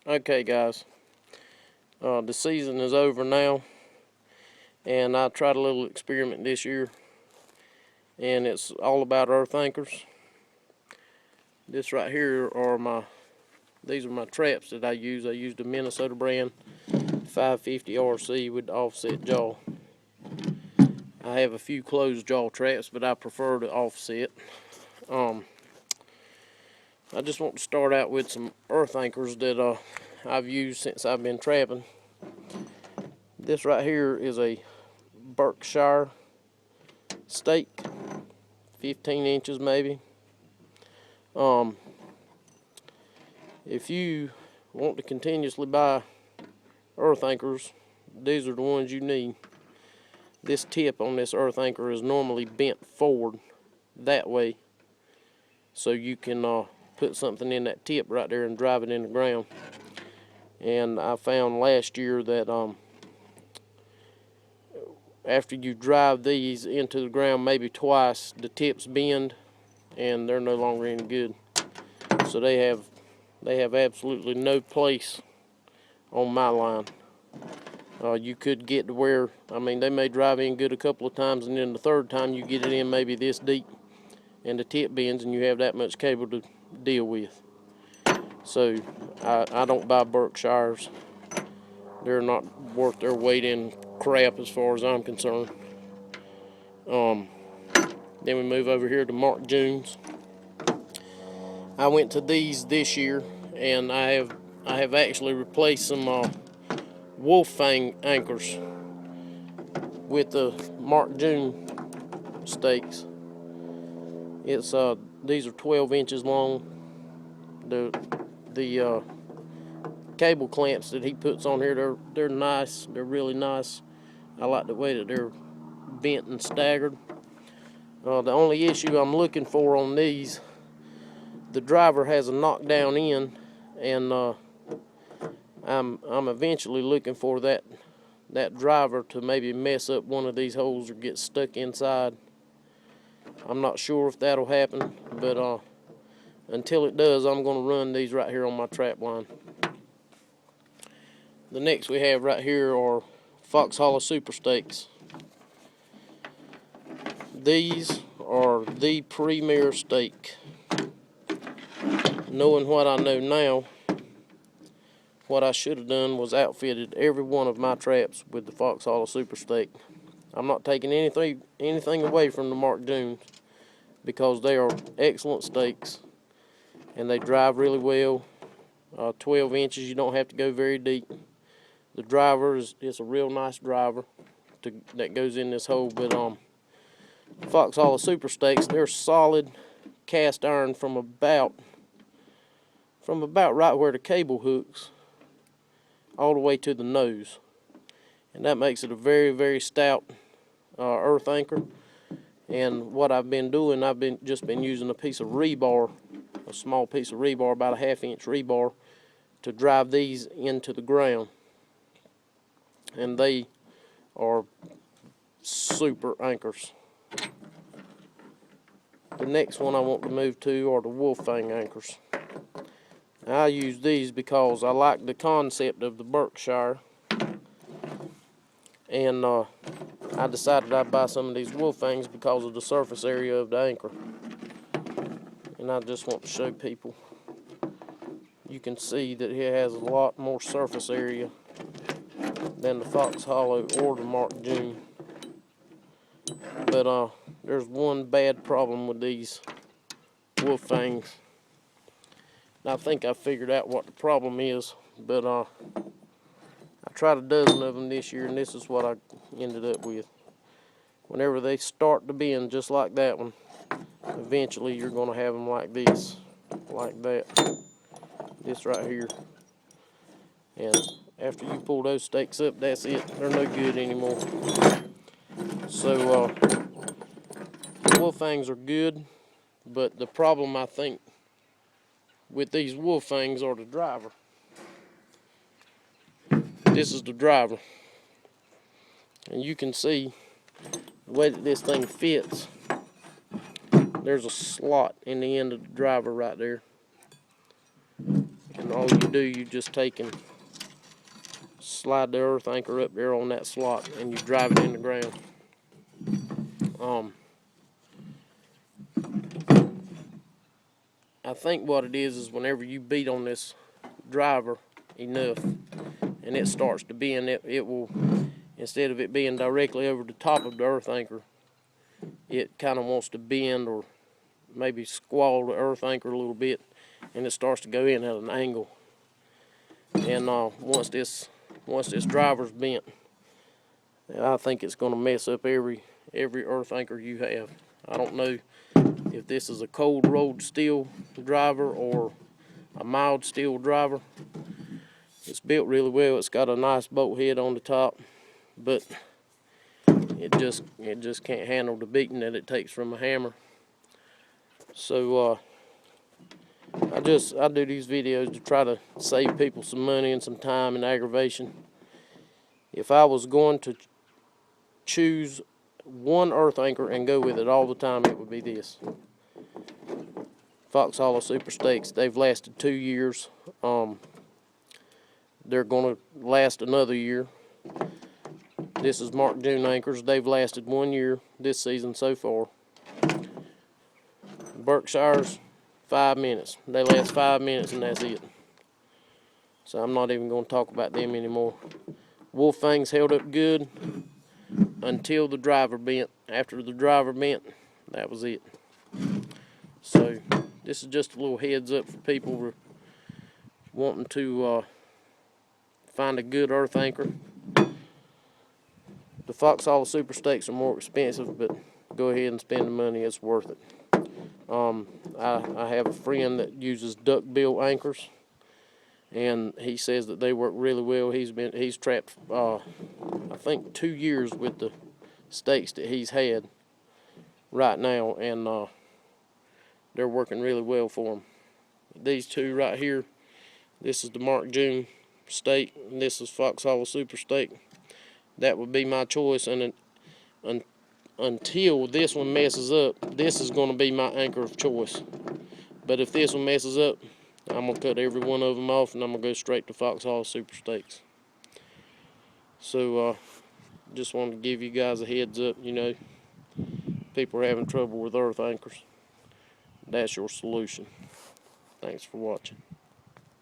Okay guys, the season is over now, and I tried a little experiment this year, and it's all about earth anchors. This right here are these are my traps that I use. I used a Minnesota brand 550 RC with the offset jaw. I have a few closed jaw traps, but I prefer to offset. I just want to start out with some earth anchors that I've used since I've been trapping. This right here is a Berkshire stake, 15 inches maybe. If you want to continuously buy earth anchors, these are the ones you need. This tip on this earth anchor is normally bent forward that way, so you can put something in that tip right there and drive it in the ground. And I found last year that after you drive these into the ground maybe twice, the tips bend and they're no longer any good. So they have absolutely no place on my line. You could get to where, I mean, they may drive in good a couple of times, and then the third time you get it in maybe this deep and the tip bends and you have that much cable to deal with. So I don't buy Berkshires. They're not worth their weight in crap as far as I'm concerned. Then we move over here to Mark June's. I went to these this year, and I have actually replaced some Wulfing Anchors with the Mark June stakes. These are 12 inches long. The cable clamps that he puts on here, they're nice. They're really nice. I like the way that they're bent and staggered. The only issue I'm looking for on these, the driver has a knockdown end, and I'm eventually looking for that driver to maybe mess up one of these holes or get stuck inside. I'm not sure if that'll happen, but until it does, I'm going to run these right here on my trap line. The next we have right here are Fox Hollow Super Stakes. These are the premier stake. Knowing what I know now, what I should have done was outfitted every one of my traps with the Fox Hollow Super Stake. I'm not taking anything away from the Mark Junes, because they are excellent stakes and they drive really well. 12 inches, you don't have to go very deep. The driver is a real nice driver that goes in this hole. But Fox Hollow Super Stakes, they're solid cast iron from about right where the cable hooks all the way to the nose, and that makes it a very, very stout earth anchor. And what I've been doing, I've just been using a piece of rebar, a small piece of rebar, about a 1/2 inch rebar, to drive these into the ground, and they are super anchors. The next one I want to move to are the Wulfing Anchors. I use these because I like the concept of the Berkshire, and I decided I'd buy some of these Wulfings because of the surface area of the anchor. And I just want to show people. You can see that it has a lot more surface area than the Fox Hollow or the Mark June. But there's one bad problem with these Wulfings. I think I figured out what the problem is, but I tried a dozen of them this year, and this is what I ended up with. Whenever they start to bend just like that one, eventually you're going to have them like this, like that, this right here. And after you pull those stakes up, that's it. They're no good anymore. So the Wulfings are good, but the problem, I think, with these Wulfings are the driver. This is the driver, and you can see the way that this thing fits. There's a slot in the end of the driver right there, and all you do, you just take and slide the earth anchor up there on that slot, and you drive it in the ground. I think what it is whenever you beat on this driver enough and it starts to bend, it will, instead of it being directly over the top of the earth anchor, it kind of wants to bend or maybe squall the earth anchor a little bit, and it starts to go in at an angle. And once this driver's bent, I think it's going to mess up every earth anchor you have. I don't know if this is a cold rolled steel driver or a mild steel driver. It's built really well. It's got a nice bolt head on the top, but it just can't handle the beating that it takes from a hammer. So I do these videos to try to save people some money and some time and aggravation. If I was going to choose one earth anchor and go with it all the time, it would be this. Fox Hollow Super Stakes. They've lasted 2 years. They're going to last another year. This is Mark June anchors. They've lasted 1 year this season so far. Berkshire's 5 minutes. They last 5 minutes and that's it. So I'm not even going to talk about them anymore. Wulfing's held up good until the driver bent. After the driver bent, that was it. So this is just a little heads up for people wanting to find a good earth anchor. The Fox Hollow Super Stakes are more expensive, but go ahead and spend the money. It's worth it. I have a friend that uses duckbill anchors, and he says that they work really well. He's trapped I think 2 years with the stakes that he's had right now, and they're working really well for him. These two right here, this is the Mark June stake, and this is Fox Hollow Super Stake. That would be my choice, and until this one messes up, this is going to be my anchor of choice. But if this one messes up, I'm going to cut every one of them off, and I'm going to go straight to Fox Hollow Super Stakes. So just wanted to give you guys a heads up. You know, people are having trouble with earth anchors. That's your solution. Thanks for watching.